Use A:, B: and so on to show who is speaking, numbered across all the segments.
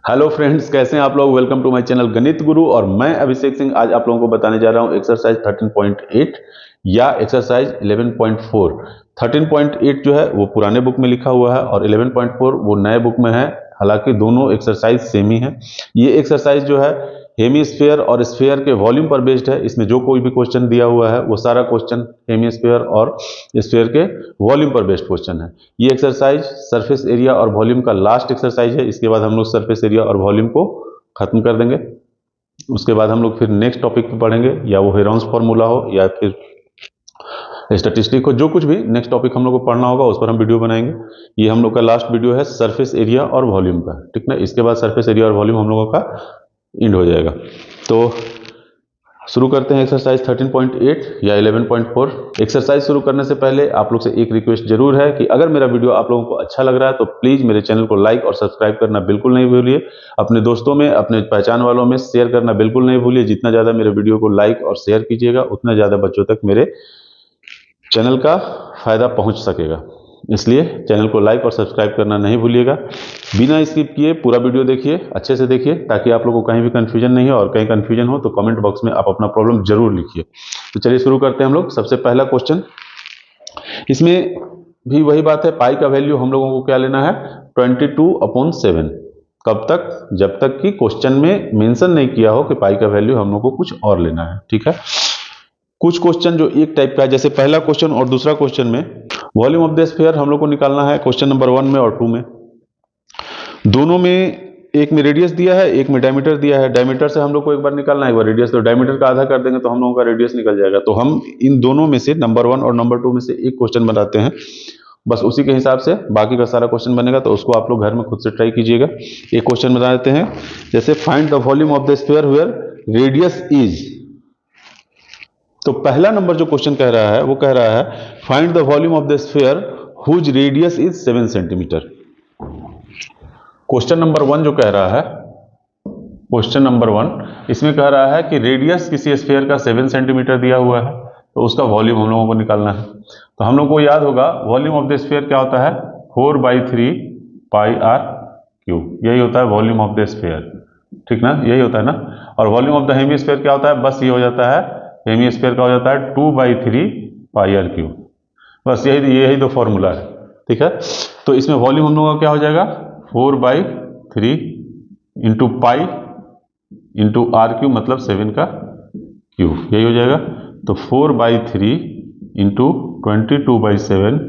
A: Hello friends, कैसे हैं आप लोग। वेलकम टू माय चैनल गणित गुरु। और मैं अभिषेक सिंह आज आप लोगों को बताने जा रहा हूं एक्सरसाइज 13.8 या एक्सरसाइज 11.4। 13.8 जो है वो पुराने बुक में लिखा हुआ है और 11.4 वो नए बुक में है। हालांकि दोनों एक्सरसाइज सेम ही है। ये एक्सरसाइज जो है हेमीस्फेयर और स्फेयर के वॉल्यूम पर बेस्ड है। इसमें जो कोई भी क्वेश्चन दिया हुआ है वो सारा क्वेश्चन हेमीस्फेयर और स्फेयर के वॉल्यूम पर बेस्ड क्वेश्चन है। ये एक्सरसाइज सरफेस एरिया और वॉल्यूम का लास्ट एक्सरसाइज है। इसके बाद हम लोग सरफेस एरिया और वॉल्यूम को खत्म कर देंगे। उसके बाद हम लोग फिर नेक्स्ट टॉपिक पे पढ़ेंगे, या वो हेरॉन्स फार्मूला हो या फिर स्टैटिस्टिक हो, जो कुछ भी नेक्स्ट टॉपिक हम लोग को पढ़ना होगा उस पर हम वीडियो बनाएंगे। ये हम लोग का लास्ट वीडियो है सरफेस एरिया और वॉल्यूम का, ठीक ना। इसके बाद सरफेस एरिया और वॉल्यूम हम लोगों का एंड हो जाएगा। तो शुरू करते हैं एक्सरसाइज 13.8 या 11.4। एक्सरसाइज शुरू करने से पहले आप लोग से एक रिक्वेस्ट जरूर है कि अगर मेरा वीडियो आप लोगों को अच्छा लग रहा है तो प्लीज मेरे चैनल को लाइक और सब्सक्राइब करना बिल्कुल नहीं भूलिए। अपने दोस्तों में, अपने पहचान वालों में शेयर करना बिल्कुल नहीं भूलिए। जितना ज्यादा मेरे वीडियो को लाइक और शेयर कीजिएगा उतना ज्यादा बच्चों तक मेरे चैनल का फायदा पहुंच सकेगा। इसलिए चैनल को लाइक और सब्सक्राइब करना नहीं भूलिएगा। बिना स्किप किए पूरा वीडियो देखिए, अच्छे से देखिए, ताकि आप लोगों को कहीं भी कंफ्यूजन नहीं हो। और कहीं कंफ्यूजन हो तो कमेंट बॉक्स में आप अपना प्रॉब्लम जरूर लिखिए। तो चलिए शुरू करते हैं हम लोग। सबसे पहला क्वेश्चन, इसमें भी वही बात है, पाई का वैल्यू हम लोगों को क्या लेना है, 22/7। कब तक, जब तक कि क्वेश्चन में मेंशन नहीं किया हो कि पाई का वैल्यू हम लोग को कुछ और लेना है, ठीक है। कुछ क्वेश्चन जो एक टाइप का है, जैसे पहला क्वेश्चन और दूसरा क्वेश्चन में वॉल्यूम ऑफ द स्फीयर हम लोग को निकालना है। क्वेश्चन नंबर 1 में और 2 में, दोनों में एक में रेडियस दिया है, एक में डायमीटर दिया है। डायमीटर से हम लोग को एक बार निकालना है, एक बार रेडियस। तो डायमीटर का आधा कर देंगे तो हम लोगों का रेडियस निकल जाएगा। तो हम इन दोनों में से नंबर 1 और नंबर 2 में से एक क्वेश्चन बनाते हैं, बस उसी के हिसाब से बाकी का सारा क्वेश्चन बनेगा। तो उसको आप लोग घर में खुद से ट्राई कीजिएगा। एक क्वेश्चन बना देते हैं, जैसे find the volume of the sphere where radius is. तो पहला नंबर जो क्वेश्चन कह रहा है वो कह रहा है find the volume of the sphere whose radius is 7 centimetre. Question number 1 जो कह रहा है, क्वेश्चन नंबर 1 इसमें कह रहा है कि रेडियस किसी स्फीयर का 7 सेंटीमीटर दिया हुआ है, तो उसका वॉल्यूम हम लोगों को निकालना है। तो हम लोग को याद होगा वॉल्यूम ऑफ द स्फीयर क्या होता है, 4/3 पाई आर क्यूब। यही होता है वॉल्यूम ऑफ द स्फीयर, ठीक ना, यही होता है ना। और वॉल्यूम ऑफ द हेमीस्फीयर क्या होता है, बस ये हो जाता है, हेमीस्फीयर का हो जाता है 2/3 पाई आर क्यूब। बस यही दो फॉर्मूला है, ठीक है। तो इसमें वॉल्यूम हम लोगों का क्या हो जाएगा, 4/3 into pi into r cube, मतलब 7 का क्यूब, यही हो जाएगा। तो 4/3 into 22/7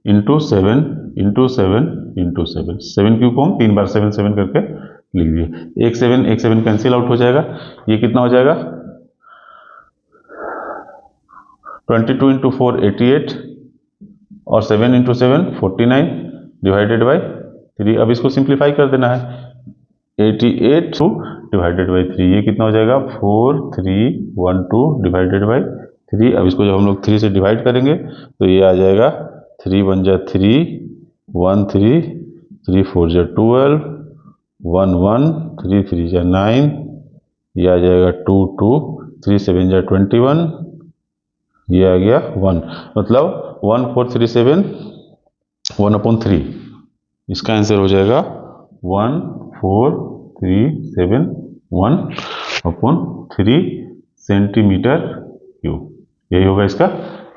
A: into 7 into 7 into 7, 7 cube को हम 3 बार 7 7 करके लिख दिए। एक 7 कैंसिल आउट हो जाएगा। ये कितना हो जाएगा, 22 इंटू 4 88 और 7 इंटू 7 49 डिवाइडेड बाई 3। अब इसको सिंप्लीफाई कर देना है, 88 डिवाइडेड बाई 3, ये कितना हो जाएगा 4312 डिवाइडेड बाई 3। अब इसको जब हम लोग 3 से डिवाइड करेंगे तो ये आ जाएगा 3 1 जा 3 1 3 3 4 जा 12 1 1 3 3 जा 9, ये आ जाएगा 2 2 3 7 जा 21, ये आ गया 1, मतलब 1437 1/3। इसका आंसर हो जाएगा 1437 1/3 सेंटीमीटर क्यूब। यही होगा इसका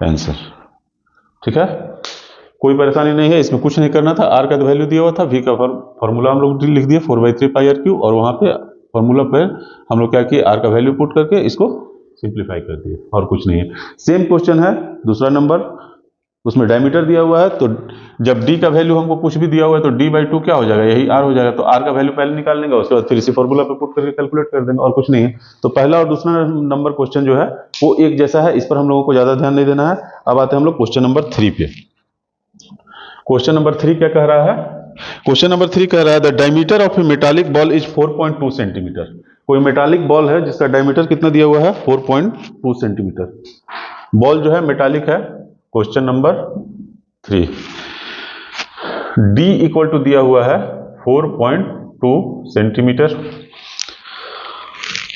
A: आंसर, ठीक है। कोई परेशानी नहीं है, इसमें कुछ नहीं करना था। आर का तो वैल्यू दिया हुआ था, वी का फॉर्मूला हम लोग लिख दिए 4/3 पाई आर क्यूब, और वहां पे फॉर्मूला पे हम लोग क्या किए, आर का वैल्यू पुट करके इसको सिंप्लीफाई कर दिए, और कुछ नहीं है। सेम क्वेश्चन है दूसरा नंबर, उसमें डायमीटर दिया हुआ है। तो जब डी का वैल्यू हमको कुछ भी दिया हुआ है तो d/2 क्या हो जाएगा, यही r हो जाएगा। तो r का वैल्यू पहले निकाल लेंगे, उसके बाद फिर इसी फॉर्मूला पे पुट करके कैलकुलेट कर देंगे, और कुछ नहीं है। तो पहला और दूसरा नंबर क्वेश्चन जो है वो एक जैसा है, इस पर हम लोगों को ज्यादा ध्यान नहीं देना है। अब आते हैं हम लोग क्वेश्चन नंबर 3 पे। क्वेश्चन नंबर 3 क्या कह रहा है, क्वेश्चन नंबर 3 कह रहा है the diameter of A metallic ball is 4.2 centimetre. कोई मेटालिक बॉल है जिसका डायमीटर कितना दिया हुआ है, 4.2 सेंटीमीटर। बॉल जो है मेटालिक है। Question number 3, d equal to दिया हुआ है 4.2 centimetre.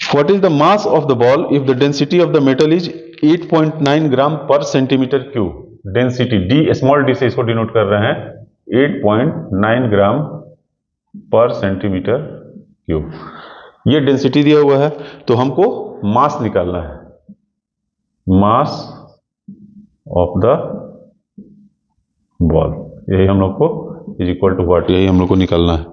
A: What is the mass of the ball if the density of the metal is 8.9 gram per centimetre cube. Density d, small d से इसको denote कर रहे हैं, 8.9 ग्राम पर सेंटीमीटर क्यूब। ये density दिया हुआ है, तो हमको मास निकालना है, मास ऑफ द बॉल। यही हम लोग को इज इक्वल टू व्हाट, यही हम लोग को निकालना है।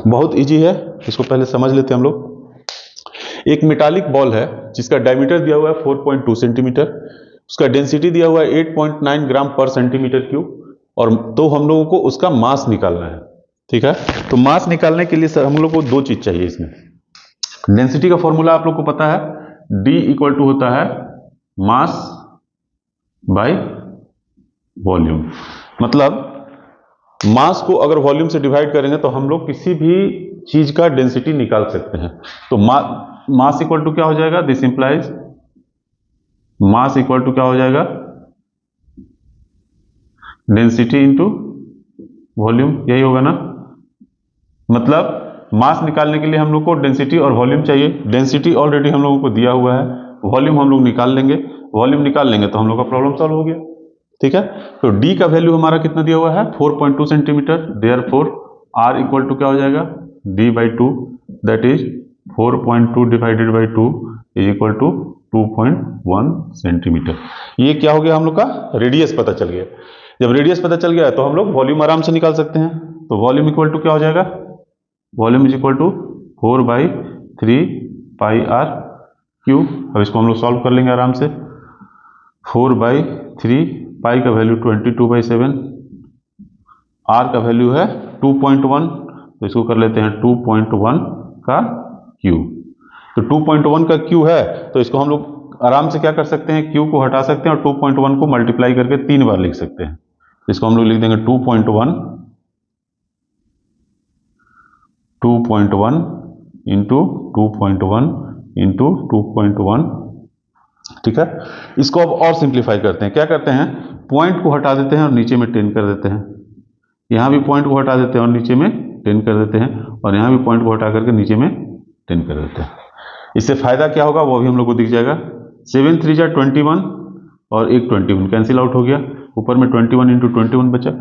A: बहुत इजी है, इसको पहले समझ लेते हैं हम लोग। एक मेटालिक बॉल है जिसका डायमीटर दिया हुआ है 4.2 सेंटीमीटर, उसका डेंसिटी दिया हुआ है 8.9 ग्राम पर सेंटीमीटर क्यूब, और तो हम लोगों को उसका मास निकालना है। ठीक है, तो मास निकालने के लिए हम लोग को दो चीज चाहिए इसमें। डेंसिटी का फॉर्मूला आप लोग को पता है, D इक्वल टू होता है मास बाय वॉल्यूम। मतलब मास को अगर वॉल्यूम से डिवाइड करेंगे तो हम लोग किसी भी चीज का डेंसिटी निकाल सकते हैं। तो मास इक्वल टू क्या हो जाएगा, this implies mass equal to क्या हो जाएगा, डेंसिटी इंटू वॉल्यूम, यही होगा ना। मतलब मास निकालने के लिए हम लोग को डेंसिटी और वॉल्यूम चाहिए। डेंसिटी ऑलरेडी हम लोगों को दिया हुआ है, वॉल्यूम हम लोग निकाल लेंगे। वॉल्यूम निकाल लेंगे तो हम लोग का प्रॉब्लम सॉल्व हो गया। ठीक है, तो D का वैल्यू हमारा कितना दिया हुआ है, 4.2 centimetre. Therefore R equal to क्या हो जाएगा, D/2, that is 4.2 divided by 2 is equal to 2.1 centimetre. ये क्या हो गया, हम लोग का रेडियस पता चल गया। जब रेडियस पता चल गया तो हम लोग वॉल्यूम आराम से निकाल सकते हैं। तो वॉल्यूम इक्वल टू क्या हो जाएगा, volume is equal to 4/3 pi r cube. अब इसको हम लोग सॉल्व कर लेंगे आराम से। 4/3, पाई का वैल्यू 22/7, r का वैल्यू है 2.1, तो इसको कर लेते हैं 2.1 का क्यूब। तो 2.1 का क्यू है, तो इसको हम लोग आराम से क्या कर सकते हैं, क्यू को हटा सकते हैं और 2.1 को मल्टीप्लाई करके 3 बार लिख सकते हैं। इसको हम लोग लिख देंगे 2.1 इंटू 2.1 इंटू 2.1। ठीक है, इसको अब और सिंप्लीफाई करते हैं। क्या करते हैं, पॉइंट को हटा देते हैं और नीचे में 10 कर देते हैं। यहाँ भी पॉइंट को हटा देते हैं और नीचे में 10 कर देते हैं, और यहाँ भी पॉइंट को हटा करके नीचे में 10 कर देते हैं। इससे फायदा क्या होगा वो भी हम लोग को दिख जाएगा। 7 3 जा 21 और एक 21 कैंसिल आउट हो गया। ऊपर में 21 इंटू 21 बचा।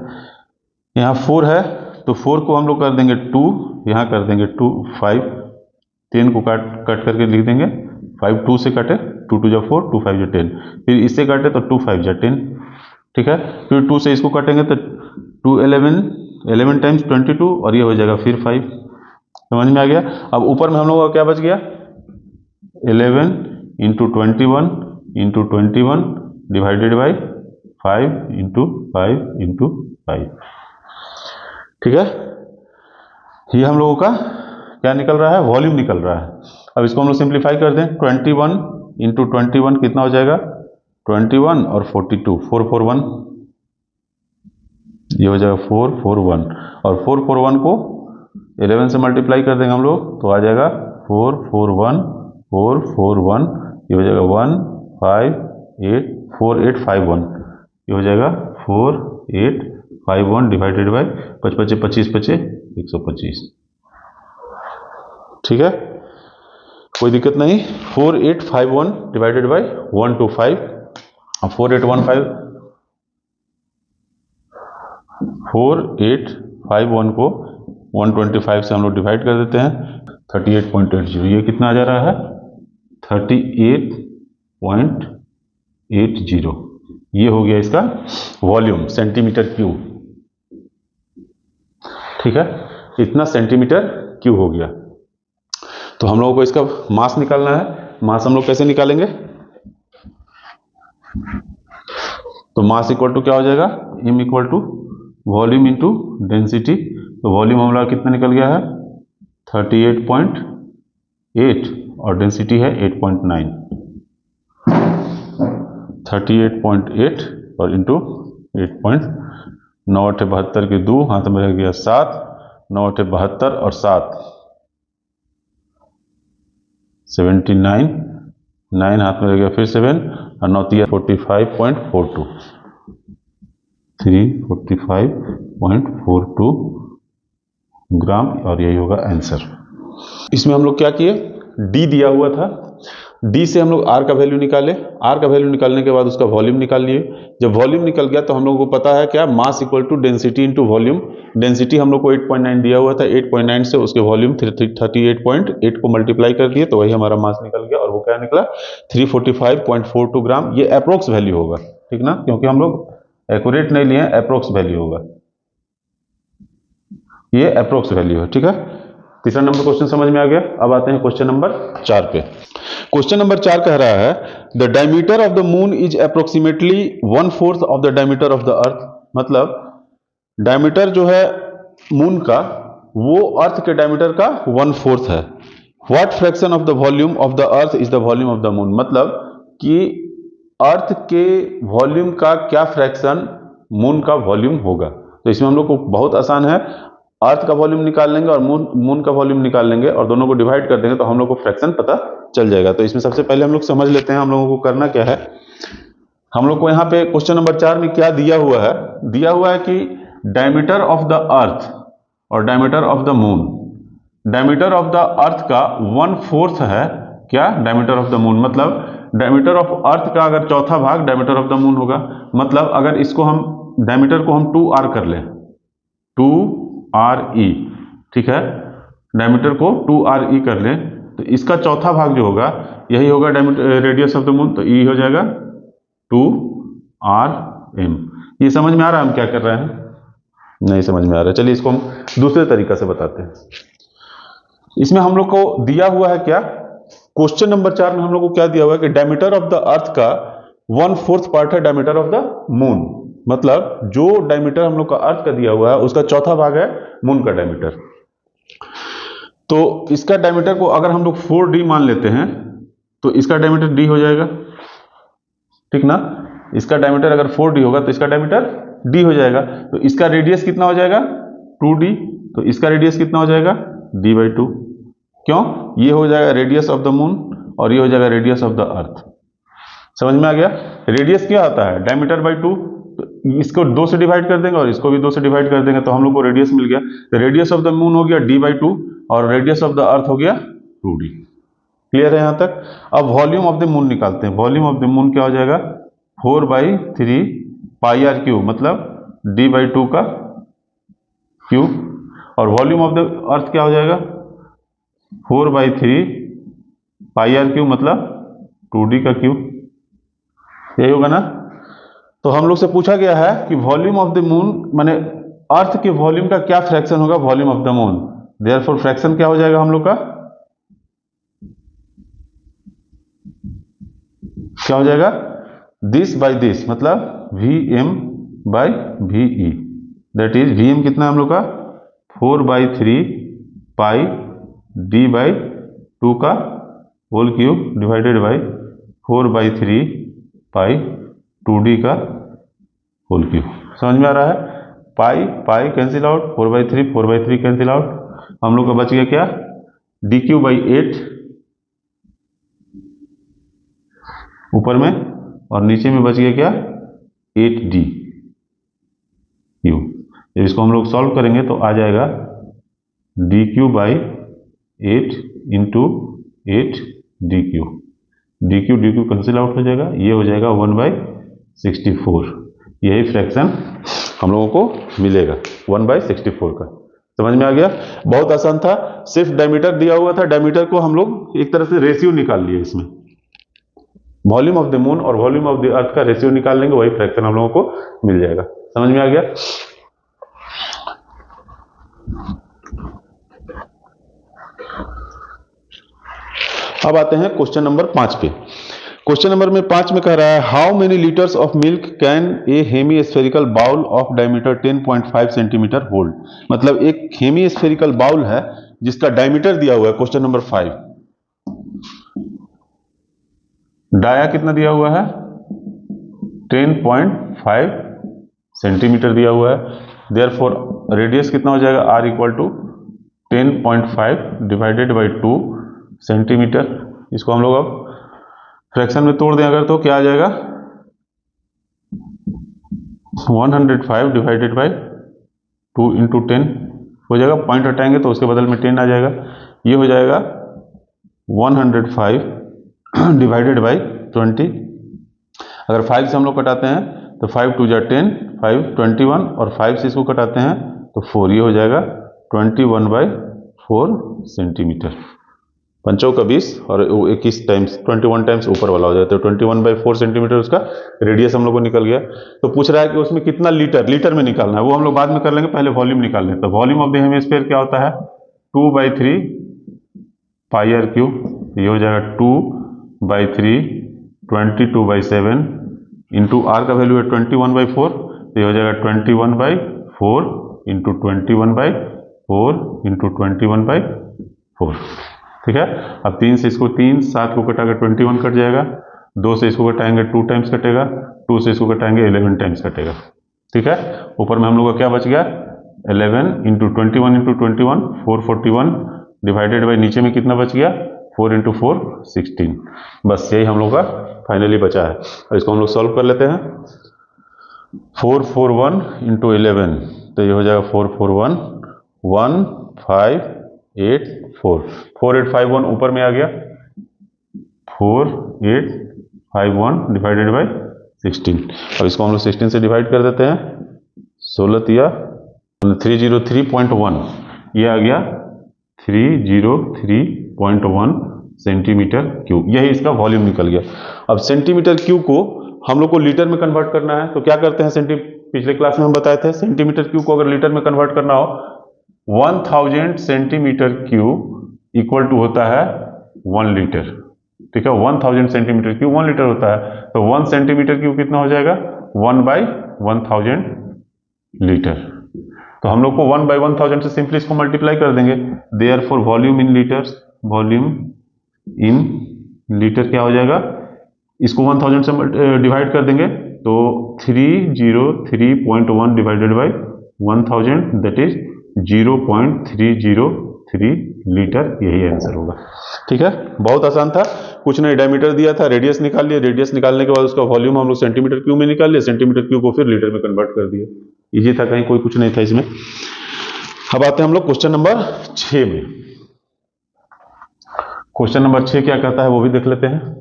A: यहाँ 4 है तो 4 को हम लोग कर देंगे 2, यहाँ कर देंगे 2 5, 10 को कट करके लिख देंगे 5, 2 से कटे 2 2 जा 4, 2 5 जा 10, फिर इससे काटे तो 2 5 जा 10। ठीक है, फिर 2 से इसको काटेंगे तो 2 11 टाइम्स 22, और ये हो जाएगा फिर 5। समझ में आ गया। अब ऊपर में हम लोग का क्या बच गया, 11 into 21 into 21 divided by 5 into 5 into 5। ठीक है, ये हम लोगों का क्या निकल रहा है, वॉल्यूम निकल रहा है। अब इसको हम लोग सिंप्लीफाई कर दें। 21 इंटू 21 कितना हो जाएगा, 21 और 42, 441, ये हो जाएगा 441, और 441 को 11 से मल्टीप्लाई कर देंगे हम लोग तो आ जाएगा 441, 441, ये हो जाएगा 1584851, ये हो जाएगा 4851 डिवाइडेड बाई 5 25 125। ठीक है, कोई दिक्कत नहीं। 4851 डिवाइडेड बाई 125, 4851 को 125 से हम लोग डिवाइड कर देते हैं, 38.80। ये कितना आ जा रहा है, 38.80। ये हो गया इसका वॉल्यूम, सेंटीमीटर क्यूब। ठीक है, इतना सेंटीमीटर क्यूब हो गया। तो हम लोगों को इसका मास निकालना है। मास हम लोग कैसे निकालेंगे, तो मास इक्वल टू क्या हो जाएगा, m equal to volume into density. तो वॉल्यूम हमारा कितना निकल गया है, 38.8 और डेंसिटी है 8.9। 38.8 और इंटू 8.9, 72 के 2 हाथ में रह गया 7, 9 72 और 7 79, 9 हाथ में रह गया फिर 7 और 9 45.42, 345.42 ग्राम, और यही होगा आंसर। इसमें हम लोग क्या किए, डी दिया हुआ था डी से हम लोग आर का वैल्यू निकाले, आर का वैल्यू निकालने के बाद उसका वॉल्यूम निकाल लिए। जब वॉल्यूम निकल गया तो हम लोगों को पता है क्या, mass equal to density into volume. Density हम लोग को 8.9 दिया हुआ था, 8.9 से उसके वॉल्यूम 38.8 को मल्टीप्लाई कर दिए तो वही हमारा मास निकल गया, और वो क्या निकला 345.42 ग्राम। ये अप्रोक्स वैल्यू होगा, ठीक ना, क्योंकि हम लोग एक्यूरेट नहीं लिए, अप्रोक्स वैल्यू होगा, ये अप्रोक्स वैल्यू है, ठीक है। तीसरा नंबर क्वेश्चन समझ में आ गया। अब आते हैं क्वेश्चन नंबर 4 पे। क्वेश्चन नंबर 4 कह रहा है the diameter of the moon is approximately 1/4 of the diameter of the earth. मतलब डायमीटर जो है मून का वो अर्थ के डायमीटर का 1/4 है। What fraction of the volume of the earth is the volume of the moon. मतलब कि अर्थ के वॉल्यूम का क्या फ्रैक्शन मून का वॉल्यूम होगा। तो इसमें हम लोग को बहुत आसान है, अर्थ का वॉल्यूम निकाल लेंगे और मून का वॉल्यूम निकाल लेंगे और दोनों को डिवाइड कर देंगे तो हम लोग को फ्रैक्शन पता चल जाएगा। तो इसमें सबसे पहले हम लोग समझ लेते हैं हम लोगों को करना क्या है। हम लोग को यहाँ पे क्वेश्चन नंबर 4 में क्या दिया हुआ है, दिया हुआ है कि डायमीटर ऑफ द अर्थ और diameter of the moon. Diameter of the earth का 1/4 है क्या, डायमीटर ऑफ द मून। मतलब डायमीटर ऑफ अर्थ का अगर चौथा भाग डायमीटर ऑफ द मून होगा। मतलब अगर इसको हम डायमीटर को हम 2r कर लें, 2re, ठीक है, डायमीटर को 2re कर लें तो इसका चौथा भाग जो होगा यही होगा diameter radius of the moon, तो ई हो जाएगा 2rm। ये समझ में आ रहा है हम क्या कर रहे हैं? नहीं समझ में आ रहा है। चलिए इसको हम दूसरे तरीका से बताते हैं। इसमें हम लोग को दिया हुआ है क्या, क्वेश्चन नंबर 4 में हम लोग को क्या दिया हुआ है कि डायमीटर ऑफ द अर्थ का 1/4 पार्ट है डायमीटर ऑफ द मून। मतलब जो डायमीटर हम लोग का अर्थ का दिया हुआ है उसका चौथा भाग है मून का डायमीटर। तो इसका डायमीटर को अगर हम लोग 4d मान लेते हैं तो इसका डायमीटर d हो जाएगा, ठीक ना। इसका डायमीटर अगर 4d होगा तो इसका डायमीटर d हो जाएगा। तो इसका रेडियस कितना हो जाएगा 2d, तो इसका रेडियस कितना हो जाएगा d/2। क्यों, ये हो जाएगा रेडियस ऑफ द मून और ये हो जाएगा रेडियस ऑफ द अर्थ। समझ में आ गया। रेडियस क्या आता है डायमीटर बाई 2, तो इसको 2 से डिवाइड कर देंगे और इसको भी 2 से डिवाइड कर देंगे तो हम लोग को रेडियस मिल गया। रेडियस ऑफ द मून हो गया d/2 और रेडियस ऑफ द अर्थ हो गया 2d। क्लियर है यहाँ तक। अब वॉल्यूम ऑफ द मून निकालते हैं। वॉल्यूम ऑफ द मून क्या हो जाएगा 4/3 πr³, मतलब d/2 का क्यूब। और वॉल्यूम ऑफ द अर्थ क्या हो जाएगा 4/3 πr³, मतलब 2d का क्यूब। यही होगा ना। तो हम लोग से पूछा गया है कि वॉल्यूम ऑफ द मून माने अर्थ के वॉल्यूम का क्या फ्रैक्शन होगा volume of the moon. Therefore fraction क्या हो जाएगा हम लोग का, क्या हो जाएगा दिस बाय दिस, मतलब Vm/VE। दैट इज Vm कितना है हम लोग का 4/3 पाई d/2 का whole cube divided by 4/3 pi 2d का होल क्यूब। समझ में आ रहा है। Pi pi cancel out, 4/3 cancel out. हम लोग का बच गया क्या dq/8 ऊपर में, और नीचे में बच गया क्या 8d क्यूब। जब इसको हम लोग सॉल्व करेंगे तो आ जाएगा dq/8 into 8d³। dq cancel out हो जाएगा, ये हो जाएगा 1/64। यही फ्रैक्शन हम लोगों को मिलेगा 1/64 का। समझ में आ गया। बहुत आसान था, सिर्फ डायमीटर दिया हुआ था, डायमीटर को हम लोग एक तरह से रेशियो निकाल लिए। इसमें वॉल्यूम ऑफ द मून और वॉल्यूम ऑफ द अर्थ का रेशियो निकाल लेंगे, वही फ्रैक्शन हम लोगों को मिल जाएगा। समझ में आ गया। अब आते हैं क्वेश्चन नंबर 5 पे। क्वेश्चन नंबर 5 में कह रहा है how many litres of milk can a hemi spherical bowl of diameter 10.5 centimetre hold. मतलब एक हेमी स्फेरिकल बाउल है जिसका डायमीटर दिया हुआ है क्वेश्चन नंबर 5। डाया कितना दिया हुआ है 10.5 सेंटीमीटर दिया हुआ है। देयरफॉर रेडियस कितना हो जाएगा r = 10.5 डिवाइडेड बाई 2 सेंटीमीटर। इसको हम लोग अब फ्रैक्शन में तोड़ दें अगर तो क्या आ जाएगा 105 डिवाइडेड बाई 2 इंटू 10 हो जाएगा। पॉइंट हटाएंगे तो उसके बदल में 10 आ जाएगा। ये हो जाएगा 105 डिवाइडेड बाई 20। अगर 5 से हम लोग कटाते हैं तो 5 2 जा 10, 5 21, और 5 से इसको कटाते हैं तो 4, ये हो जाएगा 21/4 सेंटीमीटर। 5 का 20 और 21 टाइम्स 21 टाइम्स ऊपर वाला हो जाता है, तो 21/4 सेंटीमीटर उसका रेडियस हम लोग को निकल गया। तो पूछ रहा है कि उसमें कितना लीटर में निकालना है, वो हम लोग बाद में कर लेंगे, पहले वॉल्यूम निकाल लें। तो वॉल्यूम ऑफ द हेमिस्फीयर क्या होता है, 2/3 पाई आर क्यूब, ये हो जाएगा 2/3 22/7 इंटू आर का वैल्यू है 21/4, तो ये हो जाएगा 21/4 इंटू 21/4 इंटू 21/4। ठीक है। अब 3 से इसको 3, 7 को कटाकर 21 कट जाएगा, 2 से इसको घटाएंगे 2 टाइम्स कटेगा, 2 से इसको घटाएंगे 11 टाइम्स कटेगा। ठीक है। ऊपर में हम लोग का क्या बच गया, 11 इंटू 21 इंटू 21 441 डिवाइडेड बाई नीचे में कितना बच गया, 4 इंटू 4 16। बस यही हम लोग का फाइनली बचा है। और इसको हम लोग सॉल्व कर लेते हैं। 441 इंटू 11, तो ये हो जाएगा 441 1584, 4851 ऊपर में आ गया, 4851 डिवाइडेड बाई 16। अब इसको हम लोग 16 से डिवाइड कर देते हैं, 16 तिया 303.1, ये आ गया 303.1 सेंटीमीटर क्यूब। यही इसका वॉल्यूम निकल गया। अब सेंटीमीटर क्यूब को हम लोग को लीटर में कन्वर्ट करना है, तो क्या करते हैं, पिछले क्लास में हम बताए थे, सेंटीमीटर क्यूब को अगर लीटर में कन्वर्ट करना हो, 1000 सेंटीमीटर क्यूब इक्वल टू होता है 1 लीटर। ठीक है, 1000 सेंटीमीटर क्यूब 1 लीटर होता है, तो 1 सेंटीमीटर क्यूब कितना हो जाएगा, 1/1000 लीटर। तो हम लोग को 1/1000 से सिंपली इसको मल्टीप्लाई कर देंगे। Therefore volume in litres, volume in litre क्या हो जाएगा, इसको 1000 से डिवाइड कर देंगे तो 303.1 divided by 1000, that is 0.303 litre, यही आंसर होगा। ठीक है, बहुत आसान था, कुछ नहीं, डायमीटर दिया था, रेडियस निकाल लिया, रेडियस निकालने के बाद उसका वॉल्यूम हम लोग सेंटीमीटर क्यूब में निकाल लिया, सेंटीमीटर क्यूब को फिर लीटर में कन्वर्ट कर दिया। इजी था, कहीं कोई कुछ नहीं था इसमें। अब आते हैं हम लोग क्वेश्चन नंबर 6 में। क्वेश्चन नंबर 6 क्या कहता है वो भी देख लेते हैं।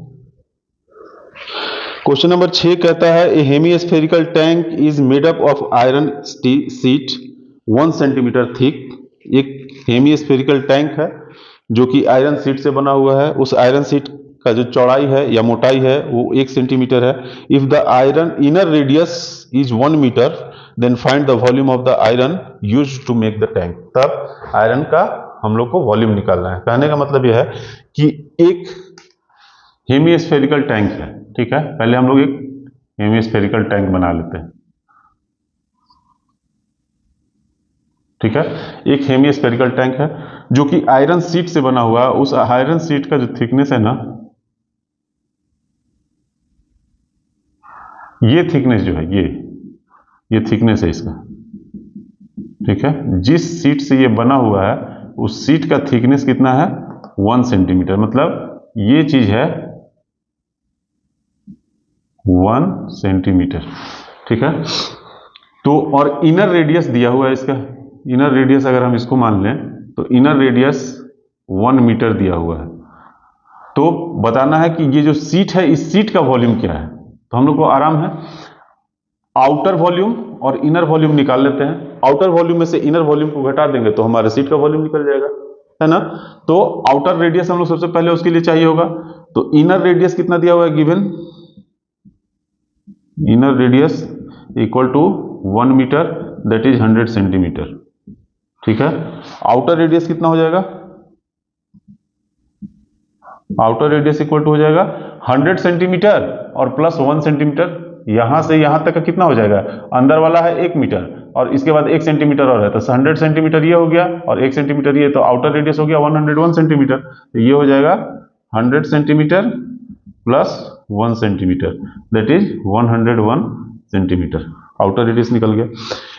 A: क्वेश्चन नंबर 6 कहता है, a hemispherical tank is made up of iron sheet 1 centimetre thick. एक हेमीस्फेरिकल टैंक है जो कि आयरन शीट से बना हुआ है। उस आयरन शीट का जो चौड़ाई है या मोटाई है वो 1 सेंटीमीटर है। If the iron inner radius is 1 metre then find the volume of the iron used to make the tank. तब आयरन का हम लोग को वॉल्यूम निकालना है। कहने का मतलब यह है कि एक हेमीस्फेरिकल टैंक है। ठीक है, पहले हम लोग एक हेमीस्फेरिकल टैंक बना लेते हैं। ठीक है, एक हेमीस्फेरिकल टैंक है जो कि आयरन शीट से बना हुआ है। उस आयरन शीट का जो थिकनेस है ना, ये थिकनेस जो है, ये थिकनेस है इसका। ठीक है, जिस शीट से ये बना हुआ है उस शीट का थिकनेस कितना है, 1 सेंटीमीटर। मतलब ये चीज है 1 सेंटीमीटर। ठीक है, तो और इनर रेडियस दिया हुआ है इसका। इनर रेडियस अगर हम इसको मान लें तो इनर रेडियस 1 मीटर दिया हुआ है। तो बताना है कि ये जो शीट है, इस शीट का वॉल्यूम क्या है। तो हम लोग को आराम है, आउटर वॉल्यूम और इनर वॉल्यूम निकाल लेते हैं। आउटर वॉल्यूम में से इनर वॉल्यूम को घटा देंगे तो हमारे शीट का वॉल्यूम निकल जाएगा, है ना। तो आउटर रेडियस हम लोग सबसे पहले उसके लिए चाहिए होगा। तो इनर रेडियस कितना दिया हुआ है, given inner radius equal to 1 metre, that is 100 centimetre. ठीक है, आउटर रेडियस कितना हो जाएगा, आउटर रेडियस इक्वल टू हो जाएगा 100 सेंटीमीटर और प्लस 1 सेंटीमीटर। यहां से यहां तक का कितना हो जाएगा, अंदर वाला है 1 मीटर और इसके बाद 1 सेंटीमीटर और है, तो 100 सेंटीमीटर ये हो गया और 1 सेंटीमीटर ये, तो आउटर रेडियस हो गया 101 सेंटीमीटर। तो ये हो जाएगा 100 centimetre plus 1 centimetre, that is 101 centimetre. Outer radius निकल गया,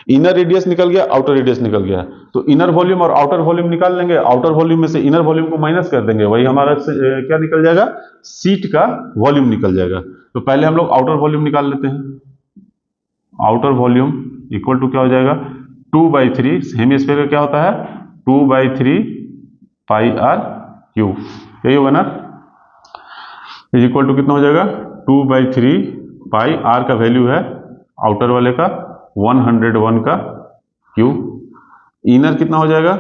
A: इनर रेडियस निकल गया, आउटर रेडियस निकल गया। तो इनर वॉल्यूम और आउटर वॉल्यूम निकाल लेंगे। आउटर वॉल्यूम में से इनर वॉल्यूम को माइनस कर देंगे, वही हमारा क्या निकल जाएगा, शीट का वॉल्यूम निकल जाएगा। तो पहले हम लोग आउटर वॉल्यूम निकाल लेते हैं। आउटर वॉल्यूम इक्वल टू क्या हो जाएगा, 2/3, हेमिस्फीयर का क्या होता है 2/3 पाई आर क्यूब, यही होगा ना। इज इक्वल टू कितना हो जाएगा 2/3 पाई, आर का वैल्यू है आउटर वाले का 101 का क्यूब, इनर कितना हो जाएगा,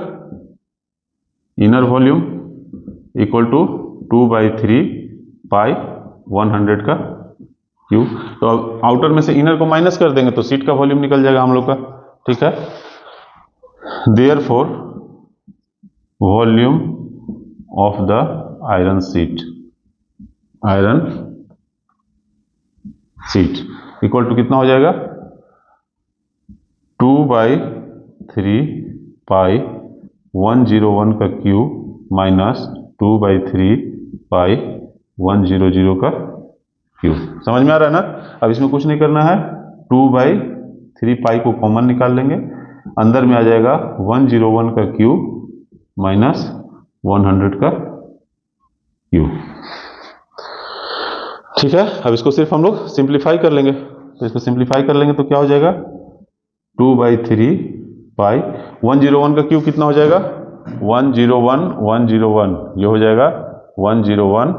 A: इनर वॉल्यूम इक्वल टू 2/3 पाई 100 का क्यूब। तो अब आउटर में से इनर को माइनस कर देंगे तो सीट का वॉल्यूम निकल जाएगा हम लोग का, ठीक है। Therefore volume of the iron sheet equal to कितना हो जाएगा 2/3 पाई 101 का क्यूब माइनस 2/3 पाई 100 का क्यूब। समझ में आ रहा है ना। अब इसमें कुछ नहीं करना है, 2/3 पाई को कॉमन निकाल लेंगे, अंदर में आ जाएगा 101 का क्यूब माइनस 100 का क्यूब, ठीक है। अब इसको सिर्फ हम लोग सिंप्लीफाई कर लेंगे, तो इसको सिंप्लीफाई कर लेंगे तो क्या हो जाएगा 2/3 पाई 101 का क्यूब कितना हो जाएगा 101 ये हो जाएगा 101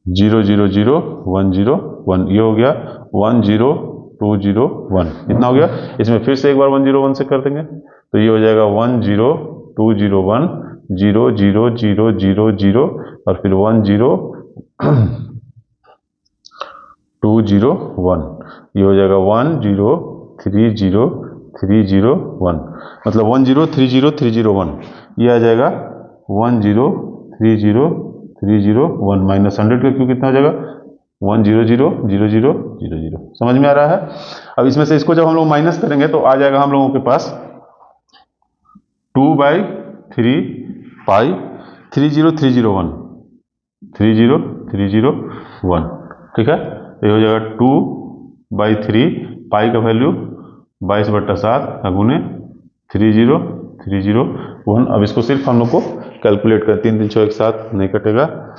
A: 1000101 ये हो गया 10201 इतना हो गया। इसमें फिर से एक बार 101 से कर देंगे तो ये हो जाएगा 10201 00000 और फिर 10201 ये हो जाएगा 1030301 मतलब 1030301 ये आ जाएगा 1030301 माइनस 100 का क्यों कितना हो जाएगा 1000000। समझ में आ रहा है। अब इसमें से इसको जब हम लोग माइनस करेंगे तो आ जाएगा हम लोगों के पास 2/3 पाई 30301 ठीक है। तो ये हो जाएगा 2/3 पाई का वैल्यू 22/7 गुने 30301। अब इसको सिर्फ हम लोग को कैलकुलेट कर 3 3 6 एक साथ नहीं कटेगा,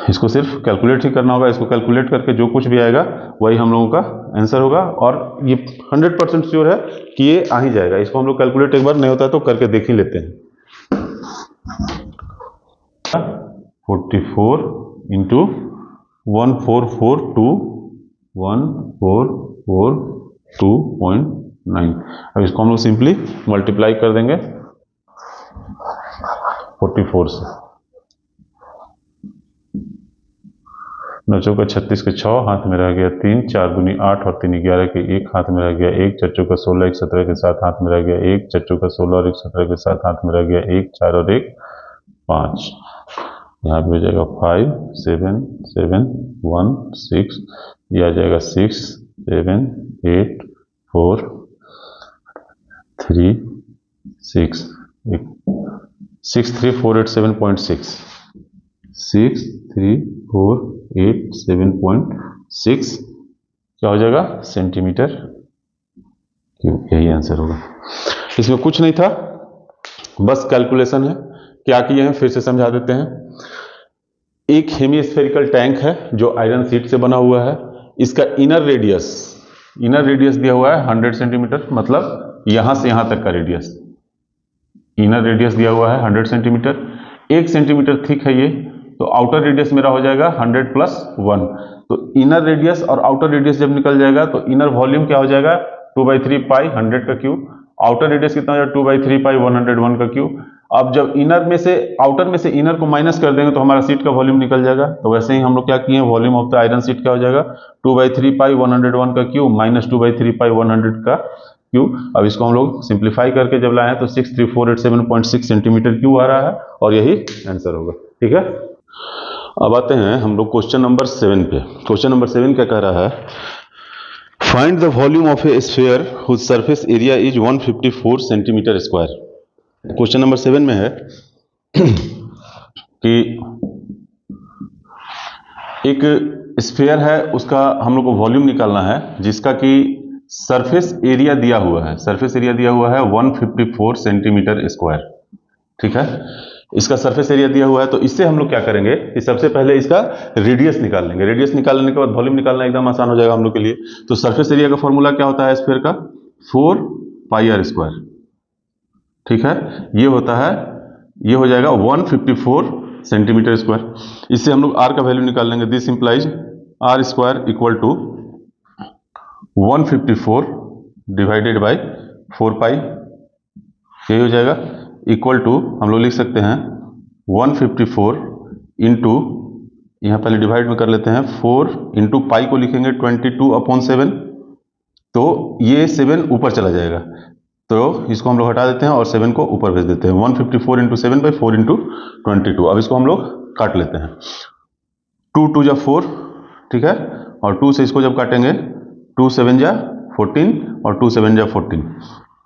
A: इसको सिर्फ कैलकुलेट ही करना होगा। इसको कैलकुलेट करके जो कुछ भी आएगा वही हम लोगों का आंसर होगा और ये 100% श्योर है कि ये आ ही जाएगा। इसको हम लोग कैलकुलेट एक बार नहीं होता है तो करके देख ही लेते हैं। 44 इंटू 1442.9। अब इसको हम लोग सिंपली मल्टीप्लाई कर देंगे 44 से। 9 चौका 36 के 6 हाथ में रह गया 3, 4 दूनी 8 और 3 11 के 1 हाथ में रह गया 1, 4 चौका 16 1 17 के 7 हाथ में रह गया 1, 4 चौका 16 और 1 17 के 7 हाथ में रह गया 1, 4 और 1 5। यहाँ पे हो जाएगा 5 7 7 1 6 ये आ जाएगा 6 7 8 4 3 6 63487.6 63487.6 क्या हो जाएगा सेंटीमीटर क्यूब। यही आंसर होगा। इसमें कुछ नहीं था, बस कैलकुलेशन है। क्या किए हैं फिर से समझा देते हैं। एक हेमीस्फेरिकल टैंक है जो आयरन शीट से बना हुआ है। इसका इनर रेडियस दिया हुआ है 100 सेंटीमीटर, मतलब यहां से यहां तक का रेडियस। इनर रेडियस दिया हुआ है 100 सेंटीमीटर, 1 सेंटीमीटर थिक है ये, तो आउटर रेडियस मेरा हो जाएगा 100 + 1। तो इनर रेडियस और आउटर रेडियस जब निकल जाएगा तो इनर वॉल्यूम क्या हो जाएगा 2/3 पाई 100 का क्यूब, आउटर रेडियस कितना हो जाएगा 2/3 पाई 101 का क्यूब। अब जब आउटर में से इनर को माइनस कर देंगे तो हमारा सीट का वॉल्यूम निकल जाएगा। तो वैसे ही हम लोग क्या किए हैं, volume of the iron seat क्या हो जाएगा 2/3 पाई 101 का क्यूब माइनस 2/3 पाई 100 का क्यूब। अब इसको हम लोग सिंप्लीफाई करके जब लाए तो 63487.6 सेंटीमीटर क्यूब आ रहा है और यही आंसर होगा। ठीक है। अब आते हैं हम लोग क्वेश्चन नंबर 7 पे। क्वेश्चन नंबर 7 क्या कह रहा है, find the volume of a sphere whose surface area is 154 centimetre square. Question number 7 में है कि एक स्फीयर है, उसका हम लोग को वॉल्यूम निकालना है जिसका कि सरफेस एरिया दिया हुआ है। सरफेस एरिया दिया हुआ है 154 सेंटीमीटर स्क्वायर। ठीक है, इसका सरफेस एरिया दिया हुआ है। तो इससे हम लोग क्या करेंगे कि सबसे पहले इसका रेडियस निकाल लेंगे। रेडियस निकालने के बाद वॉल्यूम निकालना एकदम आसान हो जाएगा हम लोग के लिए। तो सरफेस एरिया का फॉर्मूला क्या होता है स्फीयर का 4πr²। ठीक है, ये होता है, ये हो जाएगा 154 सेंटीमीटर स्क्वायर। इससे हम लोग आर का वैल्यू निकाल लेंगे। This implies r square equal to 154 divided by 4 pi, यही हो जाएगा। इक्वल टू हम लोग लिख सकते हैं 154 इंटू, यहाँ पहले डिवाइड में कर लेते हैं, 4 इंटू पाई को लिखेंगे 22/7, तो ये 7 ऊपर चला जाएगा, तो इसको हम लोग हटा देते हैं और 7 को ऊपर भेज देते हैं। 154 इंटू 7/4 इंटू 22। अब इसको हम लोग काट लेते हैं। 2 2 जा 4, ठीक है, और 2 से इसको जब काटेंगे 2 7 जा 14 और 2 7 जा 14,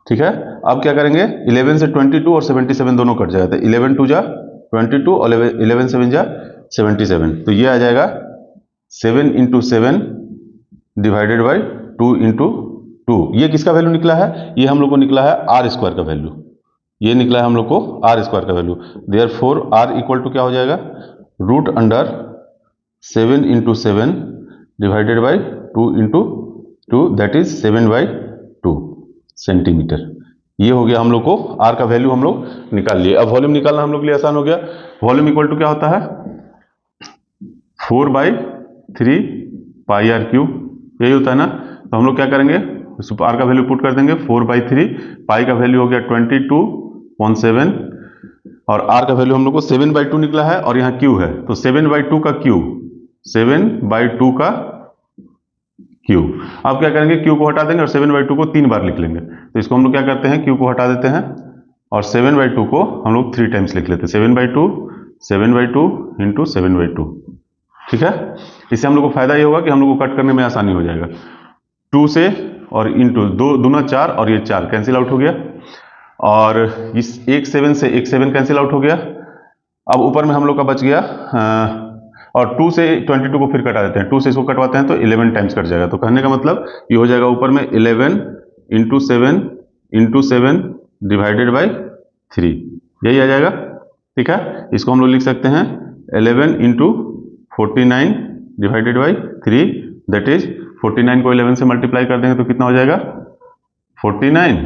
A: ठीक है। अब क्या करेंगे, 11 से 22 और 77 दोनों कट जाएगा, तो 11 2 जा 22 और 11 7 जा 77, तो ये आ जाएगा 7 इंटू 7 डिवाइडेड बाई 2 इंटू 2। ये किसका वैल्यू निकला है, ये हम लोग को निकला है आर स्क्वायर का वैल्यू, ये निकला है हम लोग को आर स्क्वायर का value. Therefore r equal to क्या हो जाएगा, root under 7 into 7 divided by 2 into 2, that is 7/2 centimetre. ये हो गया हम लोग को आर का वैल्यू हम लोग निकाल लिए। अब वॉल्यूम निकालना हम लोग के लिए आसान हो गया। वॉल्यूम इक्वल टू क्या होता है, 4/3 पाई आर क्यूब, यही होता है ना। तो हम लोग क्या करेंगे, आर का वैल्यू पुट कर देंगे 4/3, पाई का वैल्यू हो गया 22.7 और आर का वैल्यू हम लोग को 7/2 निकला है और यहाँ क्यू है, तो 7/2 का क्यूब, 7/2 का क्यूब। अब क्या करेंगे, क्यू को हटा देंगे और 7/2 को 3 बार लिख लेंगे। तो इसको हम लोग क्या करते हैं, क्यू को हटा देते हैं और 7/2 को हम लोग 3 टाइम्स लिख लेते हैं, 7/2 इंटू 7/2, ठीक है। इससे हम लोग को फायदा ये होगा कि हम लोग को कट करने में आसानी हो जाएगा। 2 से और इंटू 2 दूना 4 और ये 4 कैंसिल आउट हो गया, और इस एक 7 से एक 7 कैंसिल आउट हो गया। अब ऊपर में हम लोग का बच गया, और 2 से 22 को फिर कटा देते हैं, 2 से इसको कटवाते हैं तो 11 टाइम्स कट जाएगा। तो कहने का मतलब ये हो जाएगा ऊपर में 11 इंटू 7 डिवाइडेड बाई 3, यही आ जाएगा, ठीक है। इसको हम लोग लिख सकते हैं 11 into 49 divided by 3, that is 49 को 11 से मल्टीप्लाई कर देंगे तो कितना हो जाएगा, 49,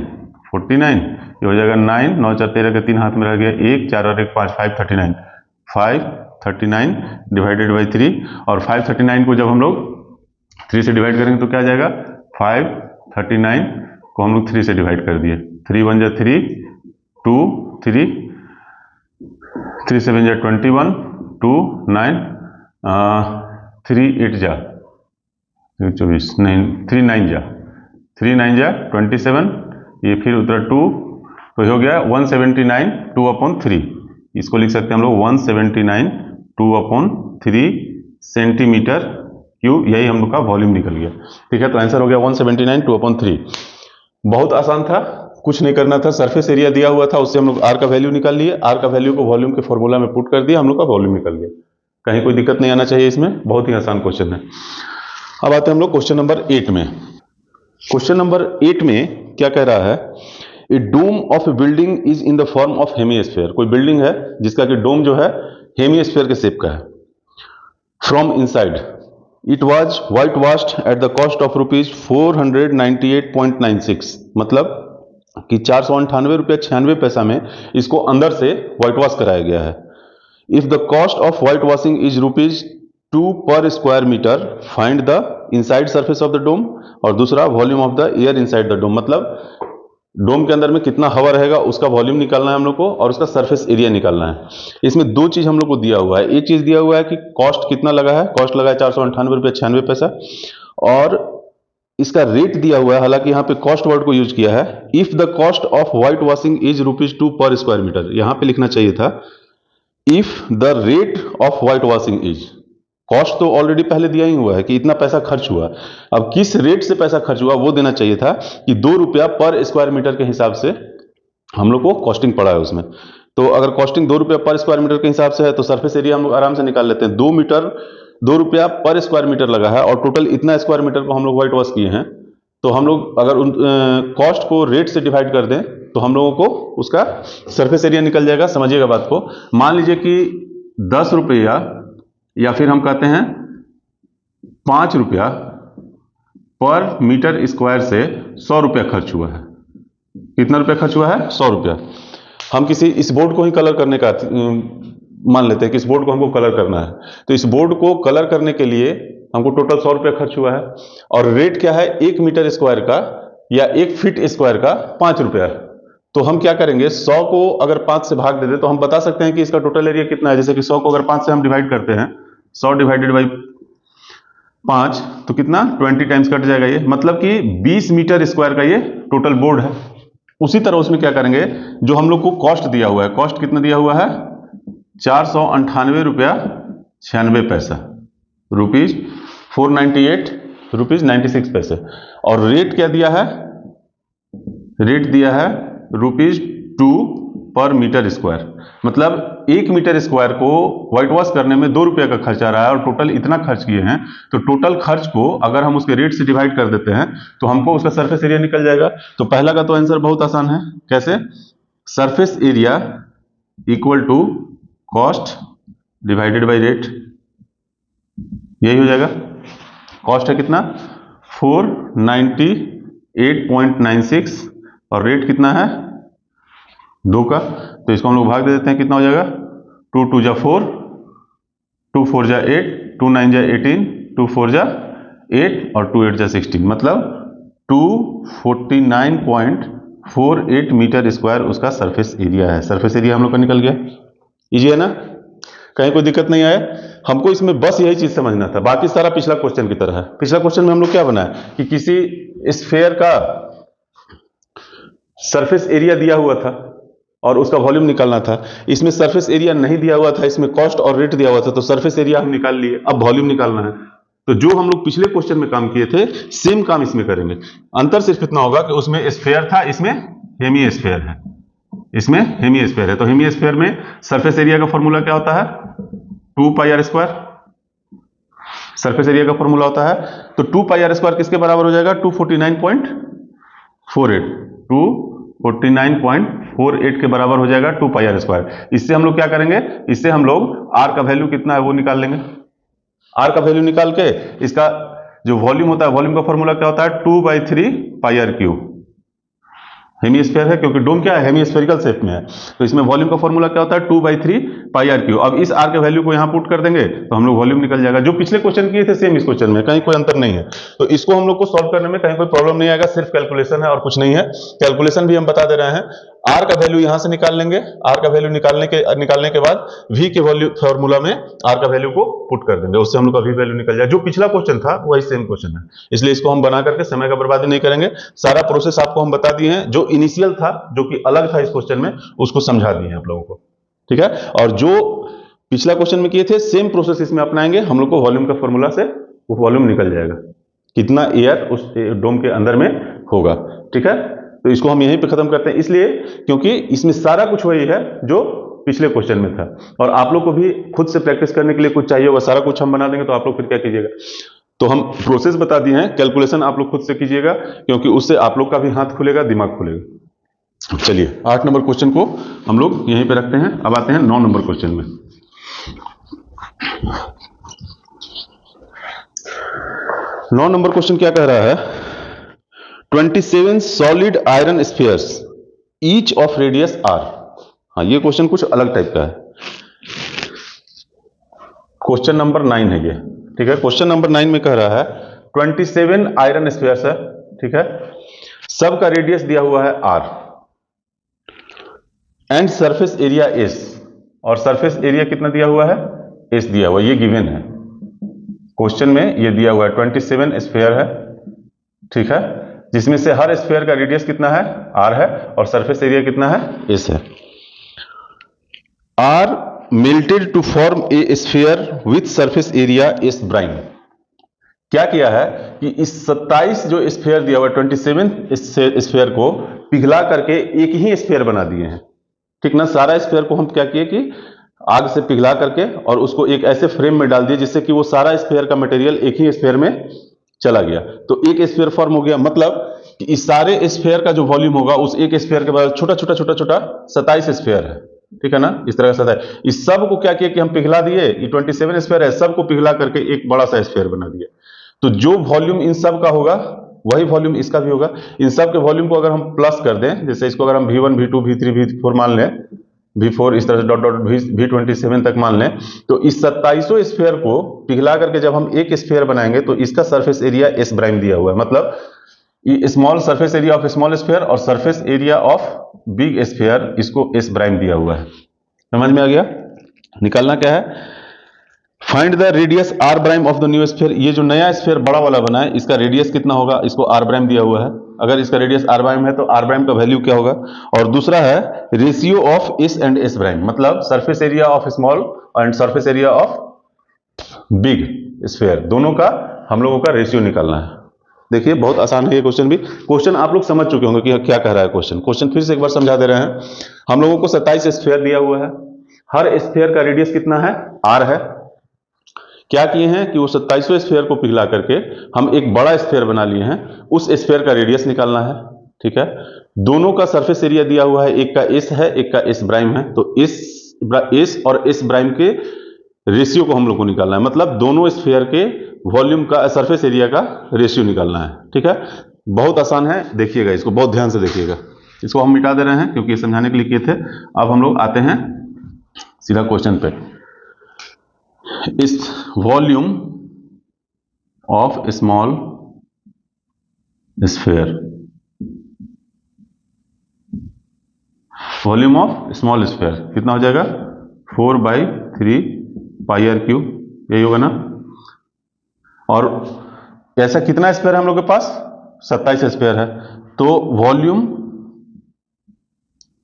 A: ये हो जाएगा 9, 9 4 13 के 3 हाथ में रह गया, 1 4 और 1 5, 539 डिवाइडेड बाई 3, और 539 को जब हम लोग 3 से डिवाइड करेंगे तो क्या आ जाएगा, 539 को हम लोग 3 से डिवाइड कर दिए, 3 1 जा 3, 2 3, 3 7 जा 21, 2 9, 3 8 जा 24, 3 9 जा 27, ये फिर उतरा 2, तो हो गया 179 2/3। इसको लिख सकते हैं हम लोग 179 2/3 सेंटीमीटर क्यूब, यही हम लोग का वॉल्यूम निकल गया, ठीक है। तो आंसर हो गया 179 2/3। बहुत आसान था, कुछ नहीं करना था, सरफेस एरिया दिया हुआ था, उससे हम लोग आर का वैल्यू निकाल लिए, आर का वैल्यू को वॉल्यूम के फॉर्मूला में पुट कर दिया, हम लोग का वॉल्यूम निकल गया। कहीं कोई दिक्कत नहीं आना चाहिए इसमें, बहुत ही आसान क्वेश्चन है। अब आते हैं हम लोग क्वेश्चन नंबर 8 में। क्वेश्चन नंबर 8 में क्या कह रहा है, a dome of a building is in the form of hemisphere. कोई बिल्डिंग है जिसका कि डोम जो है हेमिस्फीयर के शेप का है। From inside it was white washed at the cost of ₹498.96, मतलब कि 498 रुपया 96 पैसा में इसको अंदर से व्हाइट वॉश कराया गया है। If the cost of white washing is ₹2 per square metre, find the inside surface of the dome, और दूसरा volume of the air inside the dome, मतलब डोम के अंदर में कितना हवा रहेगा उसका वॉल्यूम निकालना है हम लोग को, और उसका सरफेस एरिया निकालना है। इसमें दो चीज हम लोग को दिया हुआ है। एक चीज दिया हुआ है कि कॉस्ट कितना लगा है, कॉस्ट लगा है 498 रुपया 96 पैसा, और इसका रेट दिया हुआ है, हालांकि यहाँ पे कॉस्ट वर्ड को यूज किया है। If the cost of white washing is ₹2 per square metre, यहां पे लिखना चाहिए था if the rate of white washing is. Cost तो ऑलरेडी पहले दिया ही हुआ है कि इतना पैसा खर्च हुआ, अब किस रेट से पैसा खर्च हुआ वो देना चाहिए था कि ₹2 पर स्क्वायर मीटर के हिसाब से हम लोग को कॉस्टिंग पड़ा है उसमें। तो अगर कॉस्टिंग ₹2 पर स्क्वायर मीटर के हिसाब से है तो सरफेस एरिया हम लोग आराम से निकाल लेते हैं। ₹2 पर स्क्वायर मीटर लगा है और टोटल इतना स्क्वायर मीटर को हम लोग व्हाइट वॉश किए हैं, तो हम लोग अगर कॉस्ट को रेट से डिवाइड कर दें तो हम लोगों को उसका सरफेस एरिया निकल जाएगा। समझिएगा बात को, मान लीजिए कि ₹10 या फिर हम कहते हैं ₹5 पर मीटर स्क्वायर से ₹100 खर्च हुआ है। कितना रुपया खर्च हुआ है? ₹100। हम किसी इस बोर्ड को ही कलर करने का मान लेते हैं कि इस बोर्ड को हमको कलर करना है, तो इस बोर्ड को कलर करने के लिए हमको टोटल 100 रुपया खर्च हुआ है, और रेट क्या है 1 मीटर स्क्वायर का या 1 फीट स्क्वायर का 5 रुपया। तो हम क्या करेंगे, 100 को अगर 5 से भाग दे दे तो हम बता सकते हैं कि इसका टोटल एरिया कितना है। जैसे कि 100 को अगर 5 से हम डिवाइड करते हैं, 100 डिवाइडेड बाई 5 तो कितना 20 टाइम्स कट जाएगा, ये मतलब कि 20 मीटर स्क्वायर का ये टोटल बोर्ड है। उसी तरह उसमें क्या करेंगे, जो हम लोग को कॉस्ट दिया हुआ है, कॉस्ट कितना दिया हुआ है 498 रुपया 96 पैसा, रुपीज 498 रुपीज 96 पैसे। और रेट क्या दिया है, रेट दिया है रुपीज 2 पर मीटर स्क्वायर, मतलब 1 मीटर स्क्वायर को व्हाइट वॉश करने में 2 रुपये का खर्च आ रहा है और टोटल इतना खर्च किए हैं। तो टोटल खर्च को अगर हम उसके रेट से डिवाइड कर देते हैं तो हमको उसका सरफेस एरिया निकल जाएगा। तो पहला का तो आंसर बहुत आसान है, कैसे, surface area equal to cost divided by rate, यही हो जाएगा। कॉस्ट है कितना 498.96 और रेट कितना है 2 का, तो इसको हम लोग भाग दे देते हैं, कितना हो जाएगा 2 2 जा 4, 2 4 जा 8, 2 9 जा 18, 2 4 जा 8 और 2 8 जा 16, मतलब 249.48 मीटर स्क्वायर उसका सरफेस एरिया है। सरफेस एरिया हम लोग का निकल गया, इजी है ना, कहीं कोई दिक्कत नहीं आए। हमको इसमें बस यही चीज समझना था, बाकी सारा पिछला क्वेश्चन की तरह है। पिछला क्वेश्चन में हम लोग क्या बनाया कि किसी स्फीयर का सरफेस एरिया दिया हुआ था और उसका वॉल्यूम निकालना था। इसमें सरफेस एरिया नहीं दिया हुआ था, इसमें कॉस्ट और रेट दिया हुआ था, तो सरफेस एरिया हम निकाल लिए, अब वॉल्यूम निकालना है। तो जो हम लोग पिछले क्वेश्चन में काम किए थे सेम काम इसमें करेंगे। अंतर सिर्फ इतना होगा कि उसमें स्फीयर था, इसमें हेमी स्फीयर है, इसमें हेमी स्फीयर है। तो हेमी स्फीयर में सरफेस एरिया का फॉर्मूला क्या होता है 2 पाई आर स्क्वायर, सरफेस एरिया का फॉर्मूला होता है। तो 2 पाई आर स्क्वायर किसके बराबर हो जाएगा 249.48 के बराबर हो जाएगा 2 पाई आर स्क्वायर। इससे हम लोग क्या करेंगे, इससे हम लोग आर का वैल्यू कितना है वो निकाल लेंगे। आर का वैल्यू निकाल के इसका जो वॉल्यूम होता है, वॉल्यूम का फॉर्मूला क्या होता है 2/3 पाई आर क्यूब। हेमीस्फीयर है क्योंकि डोम क्या है हेमीस्फेरिकल शेप में है, तो इसमें वॉल्यूम का फॉर्मूला क्या होता है 2/3 पाई आर क्यूब। अब इस आर के वैल्यू को यहां पुट कर देंगे तो हम लोग वॉल्यूम निकल जाएगा। जो पिछले क्वेश्चन किए थे सेम इस क्वेश्चन में, कहीं कोई अंतर नहीं है। तो इसको हम लोग को सॉल्व करने में कहीं कोई प्रॉब्लम नहीं आएगा, सिर्फ कैलकुलेशन है और कुछ नहीं है। कैलकुलेशन भी हम बता दे रहे हैं, आर का वैल्यू यहां से निकाल लेंगे, आर का वैल्यू निकालने के बाद वी के वैल्यू फॉर्मूला में आर का वैल्यू को पुट कर देंगे, उससे हम लोग का वी वैल्यू निकल जाए। जो पिछला क्वेश्चन था वही सेम क्वेश्चन है, इसलिए इसको हम बना करके समय का बर्बादी नहीं करेंगे। सारा प्रोसेस आपको हम बता दिए हैं, जो इनिशियल था जो कि अलग था इस क्वेश्चन में उसको समझा दिए हैं आप लोगों को, ठीक है। और जो पिछला क्वेश्चन में किए थे सेम प्रोसेस इसमें अपनाएंगे, हम लोग को वॉल्यूम का फॉर्मूला से वो वॉल्यूम निकल जाएगा, कितना एयर उस डोम के अंदर में होगा, ठीक है। तो इसको हम यहीं पे खत्म करते हैं, इसलिए क्योंकि इसमें सारा कुछ वही है जो पिछले क्वेश्चन में था। और आप लोग को भी खुद से प्रैक्टिस करने के लिए कुछ चाहिए होगा, सारा कुछ हम बना देंगे तो आप लोग फिर क्या कीजिएगा। तो हम प्रोसेस बता दिए हैं, कैलकुलेशन आप लोग खुद से कीजिएगा क्योंकि उससे आप लोग का भी हाथ खुलेगा, दिमाग खुलेगा। चलिए 8 नंबर क्वेश्चन को हम लोग यहीं पे रखते हैं। अब आते हैं 9 नंबर क्वेश्चन में। 9 नंबर क्वेश्चन क्या कह रहा है, 27 solid iron spheres each of radius r. हाँ, ये क्वेश्चन कुछ अलग टाइप का है, क्वेश्चन नंबर 9 है ये, ठीक है। क्वेश्चन नंबर 9 में कह रहा है 27 आयरन स्फीयर्स है, ठीक है। सबका रेडियस दिया हुआ है r and surface area S, और सरफेस एरिया कितना दिया हुआ है एस दिया हुआ है, ये गिवन है क्वेश्चन में, ये दिया हुआ है 27 स्फीयर है, ठीक है, जिसमें से हर स्फीयर का रेडियस कितना है आर है और सरफेस एरिया कितना है एस है। R melted to form a sphere with surface area S prime. क्या किया है कि इस 27 जो स्फीयर दिया हुआ 27 स्फीयर को पिघला करके एक ही स्फीयर बना दिए हैं, ठीक ना। सारा स्फीयर को हम क्या किए कि आग से पिघला करके और उसको एक ऐसे फ्रेम में डाल दिए जिससे कि वो सारा स्फीयर का मटेरियल एक ही स्फीयर में चला गया, तो एक स्फीयर फॉर्म हो गया। मतलब कि इस सारे स्फीयर का जो वॉल्यूम होगा उस एक स्फीयर के बाद छोटा छोटा छोटा छोटा 27 स्फीयर है, ठीक है ना। इस तरह का 27, इस सब को क्या किया कि हम पिघला दिए, ये 27 स्फीयर है, सबको पिघला करके एक बड़ा सा स्फीयर बना दिया। तो जो वॉल्यूम इन सब का होगा वही वॉल्यूम इसका भी होगा। इन सब के वॉल्यूम को अगर हम प्लस कर दें, जैसे इसको अगर हम V1 V2 V3 V4 मान लें, V4 इस तरह से डॉट डॉट V27 तक मान लें, तो इस 27 स्फीयर को पिघला करके जब हम एक स्फीयर बनाएंगे तो इसका सरफेस एरिया S प्राइम दिया हुआ है, मतलब small surface area of small sphere और surface area of big sphere, इसको S प्राइम दिया हुआ है। समझ में आ गया? निकालना क्या है, find the radius r prime of the new sphere. ये जो नया स्फीयर बड़ा वाला बना है इसका रेडियस कितना होगा, इसको r प्राइम दिया हुआ है। अगर इसका रेडियस r प्राइम है तो r प्राइम का वैल्यू क्या होगा। और दूसरा है ratio of s and s prime, मतलब surface area of small and surface area of big sphere, दोनों का हम लोगों का रेशियो निकालना है। देखिए बहुत आसान है ये क्वेश्चन भी। क्वेश्चन आप लोग समझ चुके होंगे कि क्या कह रहा है क्वेश्चन फिर से एक बार समझा दे रहे हैं। हम लोगों को 27 स्फीयर दिया हुआ है, हर स्फीयर का रेडियस कितना है, r है। क्या किए हैं कि वो 27वें स्फीयर को पिघला करके हम एक बड़ा स्फीयर बना लिए हैं, उस स्फीयर का रेडियस निकालना है। ठीक है, दोनों का सरफेस एरिया दिया हुआ है, एक का S है एक का S प्राइम है, तो S और S प्राइम के रेशियो को हम लोग को निकालना है, मतलब दोनों स्फीयर के वॉल्यूम का सरफेस एरिया का रेशियो निकालना है। ठीक है, बहुत आसान है, देखिएगा इसको बहुत ध्यान से देखिएगा। इसको हम मिटा दे रहे हैं क्योंकि समझाने के लिए किए थे। अब हम लोग आते हैं सीधा क्वेश्चन पे। इस volume of small sphere, volume of small sphere कितना हो जाएगा, 4/3 पाई r क्यूब, यही होगा ना। और ऐसा कितना स्फीयर है हम लोग के पास, 27 स्फीयर है, तो volume